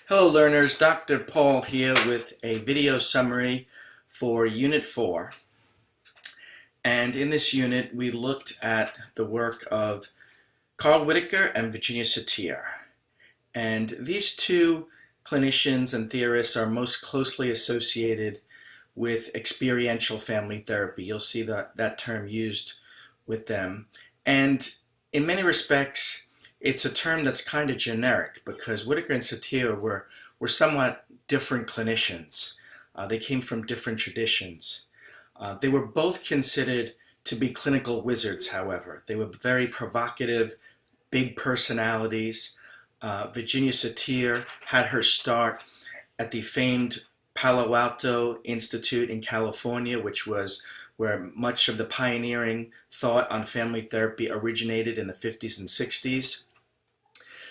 Hello learners, Dr. Paul here with a video summary for Unit 4. And in this unit we looked at the work of Carl Whitaker and Virginia Satir. And these two clinicians and theorists are most closely associated with experiential family therapy. You'll see that term used with them. And in many respects, it's a term that's kind of generic because Whitaker and Satir were somewhat different clinicians. They came from different traditions. They were both considered to be clinical wizards, however. They were very provocative, big personalities. Virginia Satir had her start at the famed Palo Alto Institute in California, which was where much of the pioneering thought on family therapy originated in the 50s and 60s.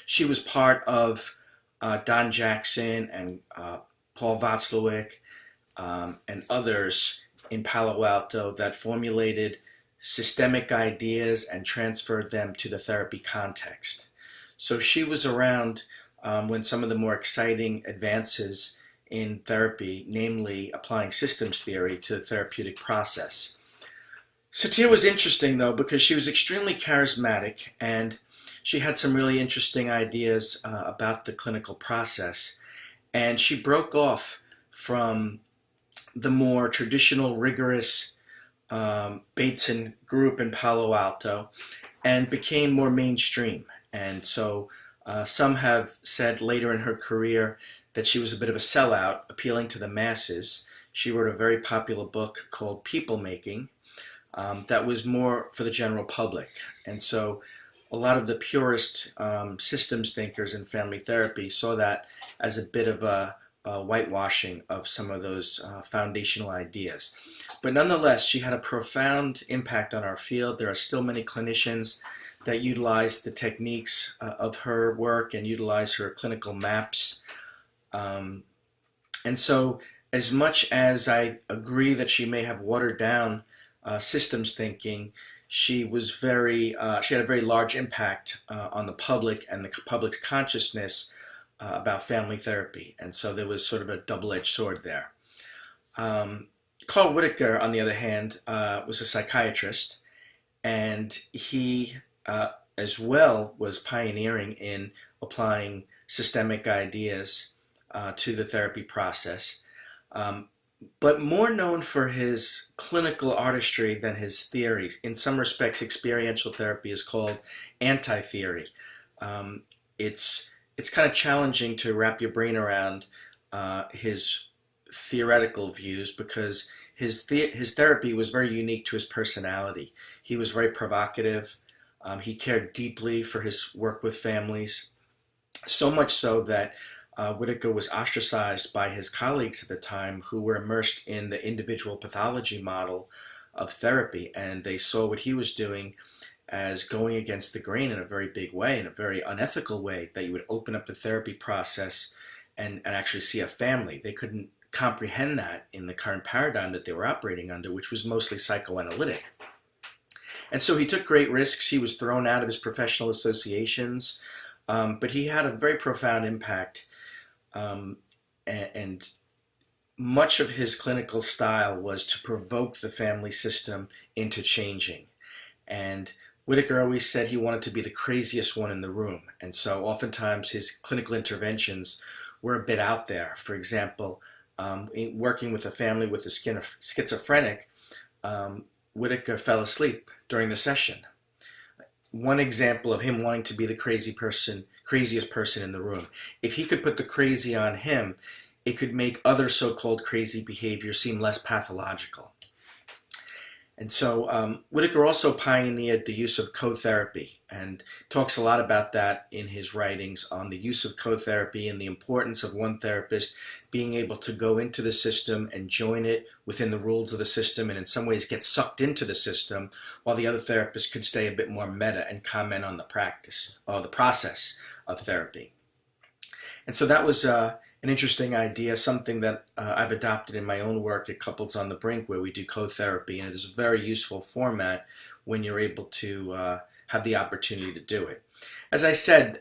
She was part of Don Jackson and Paul Watzlawick and others in Palo Alto that formulated systemic ideas and transferred them to the therapy context. So she was around when some of the more exciting advances in therapy, namely applying systems theory to the therapeutic process. Satir was interesting though because she was extremely charismatic and she had some really interesting ideas about the clinical process, and she broke off from the more traditional, rigorous Bateson group in Palo Alto and became more mainstream. And so some have said later in her career that she was a bit of a sellout, appealing to the masses. She wrote a very popular book called People Making that was more for the general public. And so a lot of the purist systems thinkers in family therapy saw that as a bit of a whitewashing of some of those foundational ideas. But nonetheless, she had a profound impact on our field. There are still many clinicians that utilize the techniques of her work and utilize her clinical maps. And so as much as I agree that she may have watered down systems thinking, she had a very large impact on the public and the public's consciousness about family therapy. And so there was sort of a double-edged sword there. Carl Whitaker, on the other hand, was a psychiatrist, and he as well was pioneering in applying systemic ideas to the therapy process. But more known for his clinical artistry than his theories. In some respects, experiential therapy is called anti-theory. It's kind of challenging to wrap your brain around his theoretical views because his therapy was very unique to his personality. He was very provocative. He cared deeply for his work with families, so much so that Whitaker was ostracized by his colleagues at the time who were immersed in the individual pathology model of therapy, and they saw what he was doing as going against the grain in a very big way, in a very unethical way, that you would open up the therapy process and actually see a family. They couldn't comprehend that in the current paradigm that they were operating under, which was mostly psychoanalytic. And so he took great risks. He was thrown out of his professional associations, but he had a very profound impact. And much of his clinical style was to provoke the family system into changing. And Whitaker always said he wanted to be the craziest one in the room. And so oftentimes his clinical interventions were a bit out there. For example, working with a family with a schizophrenic, Whitaker fell asleep during the session. One example of him wanting to be the craziest person in the room. If he could put the crazy on him, it could make other so-called crazy behavior seem less pathological. And so Whitaker also pioneered the use of co-therapy and talks a lot about that in his writings on the use of co-therapy and the importance of one therapist being able to go into the system and join it within the rules of the system and in some ways get sucked into the system while the other therapist could stay a bit more meta and comment on the practice or the process of therapy. And so that was an interesting idea, something that I've adopted in my own work at Couples on the Brink, where we do co-therapy, and it is a very useful format when you're able to have the opportunity to do it. As I said,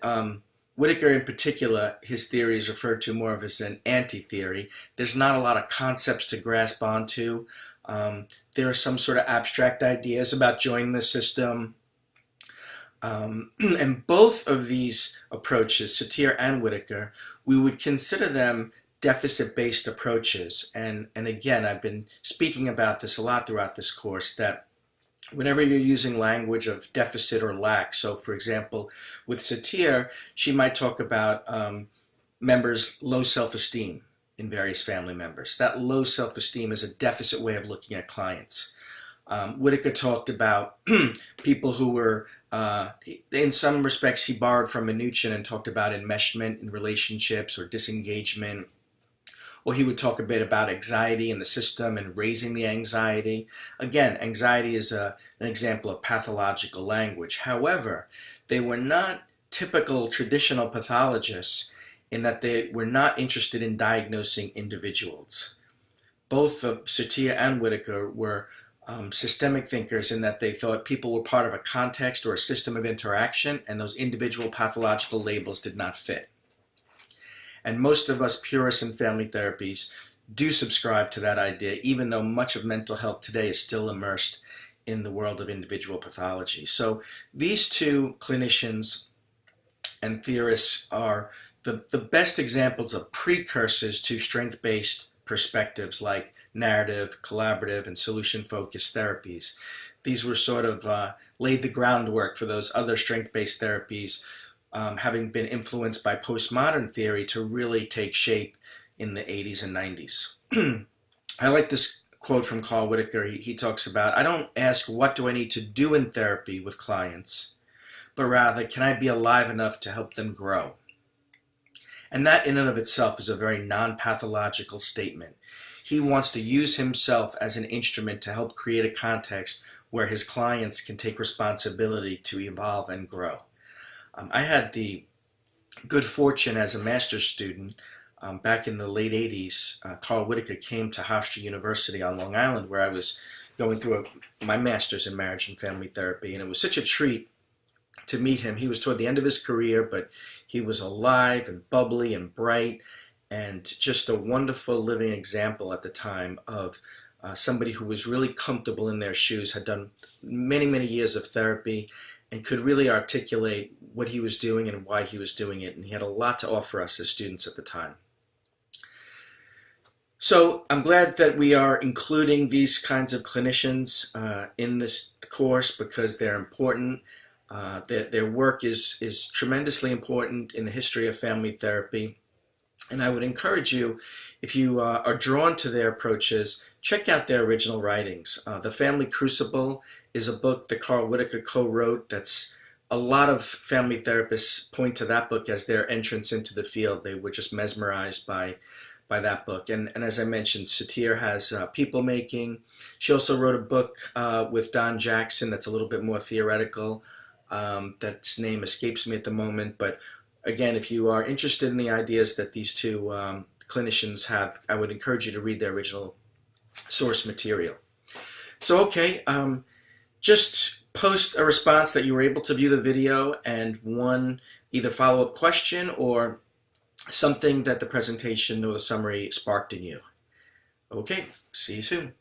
Whitaker in particular, his theory is referred to more of as an anti-theory. There's not a lot of concepts to grasp onto. There are some sort of abstract ideas about joining the system. And both of these approaches, Satir and Whitaker, we would consider them deficit-based approaches. And again, I've been speaking about this a lot throughout this course, that whenever you're using language of deficit or lack, so for example, with Satir, she might talk about members' low self-esteem in various family members. That low self-esteem is a deficit way of looking at clients. Whitaker talked about people who were, in some respects, he borrowed from Mnuchin and talked about enmeshment in relationships or disengagement. Or he would talk a bit about anxiety in the system and raising the anxiety. Again, anxiety is an example of pathological language. However, they were not typical traditional pathologists in that they were not interested in diagnosing individuals. Both Satir and Whitaker were systemic thinkers in that they thought people were part of a context or a system of interaction, and those individual pathological labels did not fit. And most of us purists in family therapies do subscribe to that idea, even though much of mental health today is still immersed in the world of individual pathology. So these two clinicians and theorists are the best examples of precursors to strength-based perspectives like narrative, collaborative, and solution-focused therapies. These were sort of laid the groundwork for those other strength-based therapies, having been influenced by postmodern theory to really take shape in the 80s and 90s. I like this quote from Carl Whitaker. He talks about, I don't ask what do I need to do in therapy with clients, but rather, can I be alive enough to help them grow? And that in and of itself is a very non-pathological statement. He wants to use himself as an instrument to help create a context where his clients can take responsibility to evolve and grow. I had the good fortune as a master's student back in the late 80s. Carl Whitaker came to Hofstra University on Long Island, where I was going through my master's in marriage and family therapy, and it was such a treat to meet him. He was toward the end of his career, but he was alive and bubbly and bright, and just a wonderful living example at the time of somebody who was really comfortable in their shoes, had done many, many years of therapy, and could really articulate what he was doing and why he was doing it. And he had a lot to offer us as students at the time. So I'm glad that we are including these kinds of clinicians in this course, because they're important. Their work is tremendously important in the history of family therapy. And I would encourage you, if you are drawn to their approaches, check out their original writings. The Family Crucible is a book that Carl Whitaker co-wrote. That's a lot of family therapists point to that book as their entrance into the field. They were just mesmerized by that book. And as I mentioned, Satir has People Making. She also wrote a book with Don Jackson that's a little bit more theoretical. That's name escapes me at the moment. But again, if you are interested in the ideas that these two clinicians have, I would encourage you to read their original source material. So, okay, just post a response that you were able to view the video and one either follow-up question or something that the presentation or the summary sparked in you. Okay, see you soon.